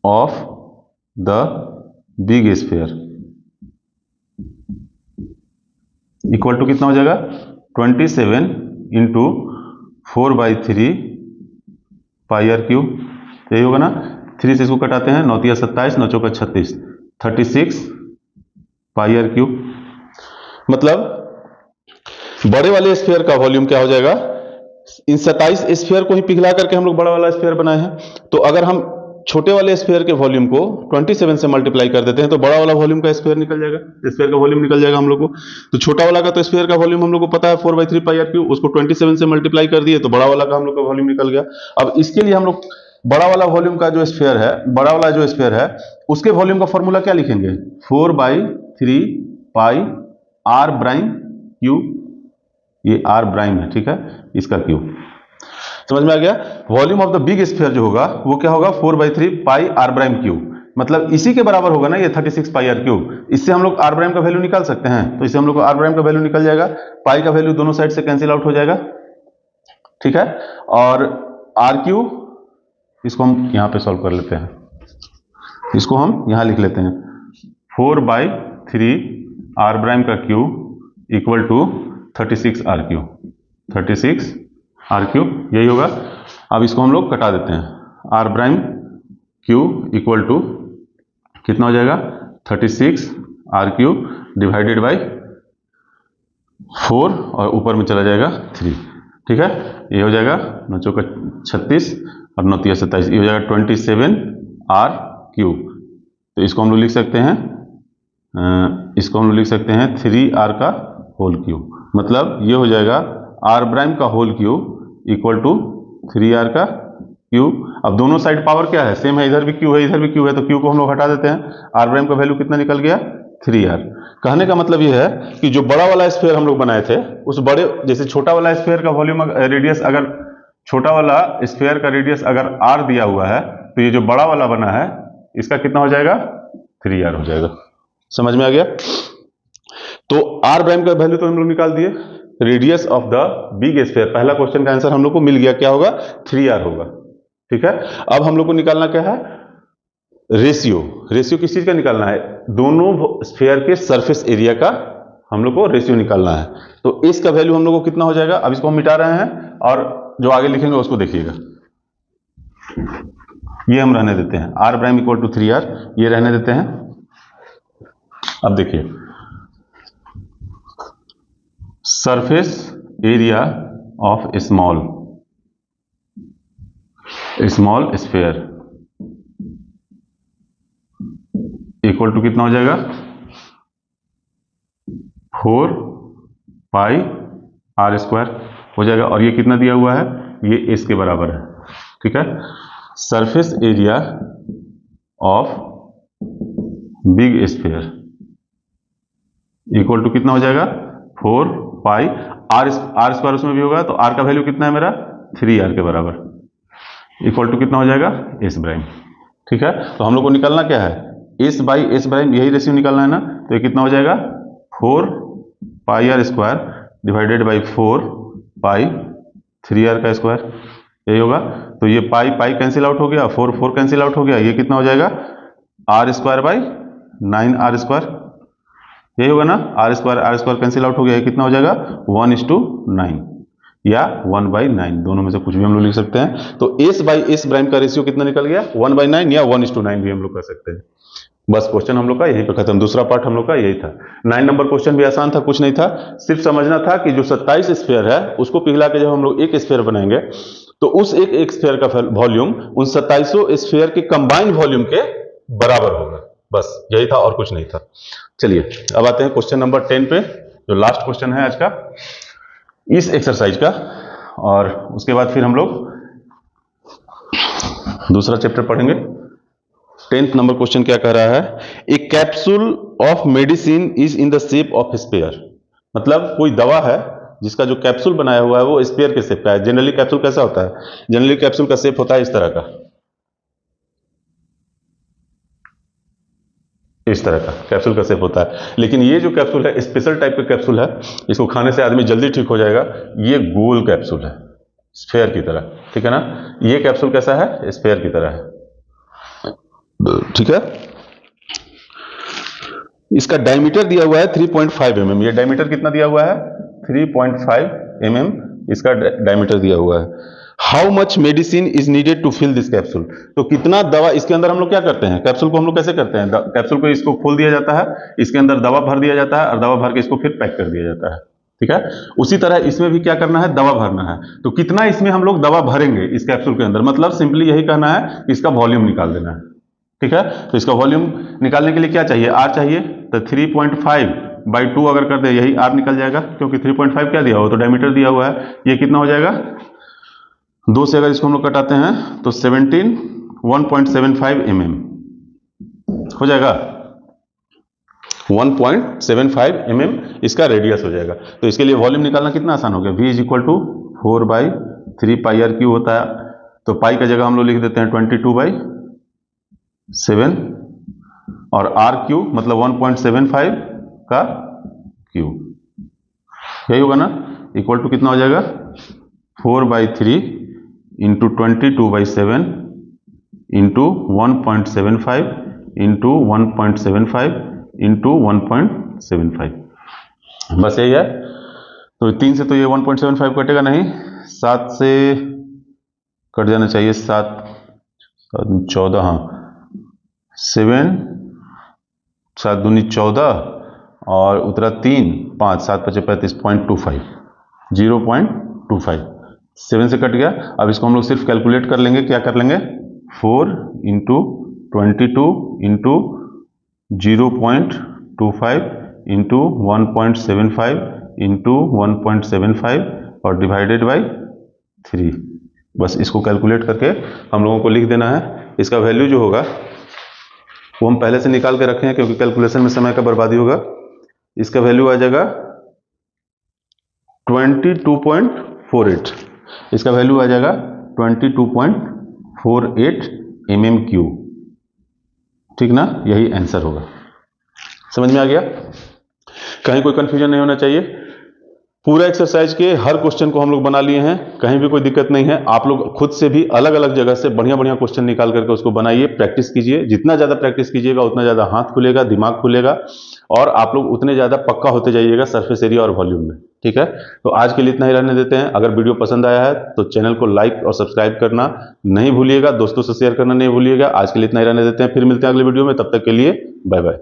A: of the big sphere equal to कितना हो जाएगा, 27 इंटू 4/3 पाई r क्यूब, यही होगा ना। 3 से इसको कटाते हैं, 9 × 27, 9 × 36, 36 पाई r क्यूब। मतलब बड़े वाले स्फीयर का वॉल्यूम क्या हो जाएगा, इन 27 स्फीयर को ही पिघला करके हम लोग बड़ा वाला स्फीयर बनाए हैं, तो अगर हम छोटे वाले स्फीयर के वॉल्यूम को 27 से मल्टीप्लाई कर देते हैं तो बड़ा वाला वॉल्यूम का स्फीयर निकल जाएगा, स्फीयर का वॉल्यूम निकल जाएगा हम लोग को। तो छोटा वाला का तो स्फीयर का वॉल्यूम हम लोग को पता है 4/3 पाई r क्यूब, उसको 27 से मल्टीप्लाई कर दिए तो बड़ा वाला का हम लोग का वॉल्यूम निकल गया। अब इसके लिए हम लोग बड़ा वाला वॉल्यूम का जो स्फीयर है, बड़ा वाला जो स्फीयर है उसके वॉल्यूम का फॉर्मूला क्या लिखेंगे, 4/3 पाई r प्राइम क्यूब, ये r प्राइम है, ठीक है, इसका क्यूब। समझ में आ गया। Volume of the big sphere जो होगा वो क्या होगा, 4/3 पाई r प्राइम क्यूब, मतलब इसी के बराबर होगा ना ये 36 पाई r क्यूब। इससे हम लोग r प्राइम का वैल्यू निकाल सकते हैं, तो इससे हम लोग को r प्राइम का वैल्यू निकल जाएगा, पाई का वैल्यू दोनों साइड से कैंसिल आउट हो जाएगा। ठीक है, और r क्यूब इसको हम यहां पे सॉल्व कर लेते हैं, इसको हम यहां लिख लेते हैं 4/3 r प्राइम का cube equal to 36 r cube, 36 r cube, यही होगा। अब इसको हम लोग कटा देते हैं, r prime cube equal to कितना हो जाएगा, 36 r क्यूब डिवाइडेड बाई 4 और ऊपर में चला जाएगा 3। ठीक है, ये हो जाएगा 9 × 36 और 9 × 27, ये हो जाएगा 27 r क्यूब। तो इसको हम लोग लिख सकते हैं, इसको हम लोग लिख सकते हैं 3r का होल क्यूब, मतलब ये हो जाएगा r प्राइम का whole cube equal to 3r का क्यूब। अब दोनों साइड पावर क्या है, सेम है, इधर भी क्यू है इधर भी क्यू है, तो क्यू को हम लोग हटा देते हैं, r प्राइम का वैल्यू कितना निकल गया, 3r। कहने का मतलब ये है कि जो बड़ा वाला स्फीयर हम लोग बनाए थे, उस बड़े, जैसे छोटा वाला स्फीयर का वॉल्यूम रेडियस, अगर छोटा वाला स्फीयर का रेडियस अगर r दिया हुआ है, तो ये जो बड़ा वाला बना है इसका कितना हो जाएगा, 3r हो जाएगा। समझ में आ गया। तो r प्राइम का वैल्यू तो हम लोग निकाल दिए, radius of the big sphere, पहला क्वेश्चन का आंसर हम लोग को मिल गया, क्या होगा, 3r होगा। ठीक है, अब हम लोग को निकालना क्या है, रेशियो। रेशियो किस चीज का निकालना है, दोनों स्फीयर के सरफेस एरिया का हम लोग को रेशियो निकालना है। तो इसका वैल्यू हम लोग को कितना हो जाएगा, अब इसको हम मिटा रहे हैं और जो आगे लिखेंगे उसको देखिएगा। ये हम रहने देते हैं, r prime equal to 3r, ये रहने देते हैं। अब देखिए, surface area of small sphere equal to कितना हो जाएगा, 4 पाई r स्क्वायर हो जाएगा। और ये कितना दिया हुआ है, ये s के बराबर है। ठीक है, surface area of big sphere equal to कितना हो जाएगा 4 पाई आर स्क्वायर उसमें भी होगा, तो आर का वैल्यू कितना है मेरा 3r के बराबर इक्वल टू कितना हो जाएगा एस प्राइम। ठीक है, तो हम लोग को निकालना क्या है एस बाई एस प्राइम, यही रेशियो निकालना है ना। तो ये कितना हो जाएगा 4 pi R square divided by 4 pi 3r का स्क्वायर, यही होगा। तो ये पाई पाई कैंसिल आउट हो गया, 4 कैंसिल आउट हो गया, ये कितना हो जाएगा are square by 9r square, यही होगा ना। आर स्क्वायर कैंसिल आउट हो गया, ये कितना हो जाएगा 1:9 या 1/9, दोनों में से कुछ भी हम लोग लिख सकते हैं। तो एस बाई एस प्राइम का रेशियो कितना निकल गया 1/9 या 1:9 भी हम लोग कर सकते हैं। बस क्वेश्चन हम लोग का यही पे खत्म, दूसरा पार्ट हम लोग का यही था। 9 नंबर क्वेश्चन भी आसान था, कुछ नहीं था, सिर्फ समझना था कि जो 27 स्फीयर है उसको पिघला के जब हम लोग एक स्फीयर बनाएंगे तो उस एक स्फीयर का वॉल्यूम उन 27 स्फीयर के कंबाइंड वॉल्यूम के बराबर होगा, बस यही था और कुछ नहीं था। चलिए अब आते हैं क्वेश्चन नंबर 10 पे, जो लास्ट क्वेश्चन है आज का इस एक्सरसाइज का, और उसके बाद फिर हम लोग दूसरा चैप्टर पढ़ेंगे। 10th नंबर क्वेश्चन क्या कह रहा है, a capsule of medicine is in the shape of sphere. मतलब कोई दवा है जिसका जो कैप्सूल बनाया हुआ है वो स्फीयर के शेप का है। जनरली कैप्सूल कैसा होता है, जनरली कैप्सूल का शेप होता है इस तरह का, इस तरह का कैप्सूल का शेप होता है। लेकिन ये जो कैप्सूल है स्पेशल टाइप का कैप्सूल है, इसको खाने से आदमी जल्दी ठीक हो जाएगा। ये गोल कैप्सूल है स्फीयर की तरह, ठीक है ना। ये कैप्सूल कैसा है स्फीयर की तरह है, ठीक है। इसका डायमीटर दिया हुआ है 3.5 mm। ये डायमीटर कितना दिया हुआ है 3.5 mm इसका डायमीटर दिया हुआ है। How much medicine is needed to fill this capsule. तो कितना दवा इसके अंदर हम लोग क्या करते हैं, कैप्सूल को हम लोग कैसे करते हैं, कैप्सूल को इसको खोल दिया जाता है, इसके अंदर दवा भर दिया जाता है और दवा भर के इसको फिर पैक कर दिया जाता है, ठीक है। उसी तरह इसमें भी क्या करना है, दवा भरना है। तो कितना इसमें हम लोग दवा भरेंगे इस कैप्सूल के अंदर, मतलब सिंपली यही कहना है कि इसका वॉल्यूम निकाल देना है, ठीक है। तो इसका वॉल्यूम निकालने के लिए क्या चाहिए, आर चाहिए। तो 3.5/2 अगर कर दे यही आर निकल जाएगा, क्योंकि 3.5 क्या दिया हुआ तो डायमीटर दिया हुआ है। ये कितना हो जाएगा 2 से अगर इसको हम लोग कटाते हैं तो 1.75 mm हो जाएगा, 1.75 mm इसका रेडियस हो जाएगा। तो इसके लिए वॉल्यूम निकालना कितना आसान हो गया, V is equal to 4/3 pi r cube होता है। तो पाई का जगह हम लोग लिख देते हैं 22/7 और आर क्यू मतलब 1.75 का क्यू, यही होगा ना। इक्वल टू कितना हो जाएगा 4/3 इंटू 22/7 इंटू 1.75 इंटू 1.75 इंटू 1.75, बस यही है। तो 3 से तो ये 1.75 कटेगा नहीं, 7 से कट जाना चाहिए, 7 14, हाँ 7 7 दूनी 14 और उतरा 3 5 7 5 35.25 0.25 7 से कट गया। अब इसको हम लोग सिर्फ कैलकुलेट कर लेंगे, क्या कर लेंगे 4 इंटू 22 इंटू 0.25 इंटू 1.75 इंटू 1.75 और डिवाइडेड बाई 3। बस इसको कैलकुलेट करके हम लोगों को लिख देना है। इसका वैल्यू जो होगा वो हम पहले से निकाल के रखे हैं, क्योंकि कैलकुलेशन में समय का बर्बादी होगा। इसका वैल्यू आ जाएगा 22.48, इसका वैल्यू आ जाएगा 22.48 mm³, ठीक ना, यही आंसर होगा। समझ में आ गया, कहीं कोई कंफ्यूजन नहीं होना चाहिए। पूरा एक्सरसाइज के हर क्वेश्चन को हम लोग बना लिए हैं, कहीं भी कोई दिक्कत नहीं है। आप लोग खुद से भी अलग अलग जगह से बढ़िया बढ़िया क्वेश्चन निकाल करके उसको बनाइए, प्रैक्टिस कीजिए। जितना ज़्यादा प्रैक्टिस कीजिएगा उतना ज़्यादा हाथ खुलेगा, दिमाग खुलेगा और आप लोग उतने ज़्यादा पक्का होते जाइएगा सरफेस एरिया और वॉल्यूम में, ठीक है। तो आज के लिए इतना ही रहने देते हैं। अगर वीडियो पसंद आया है तो चैनल को लाइक और सब्सक्राइब करना नहीं भूलिएगा, दोस्तों से शेयर करना नहीं भूलिएगा। आज के लिए इतना ही रहने देते हैं, फिर मिलते हैं अगले वीडियो में, तब तक के लिए बाय बाय।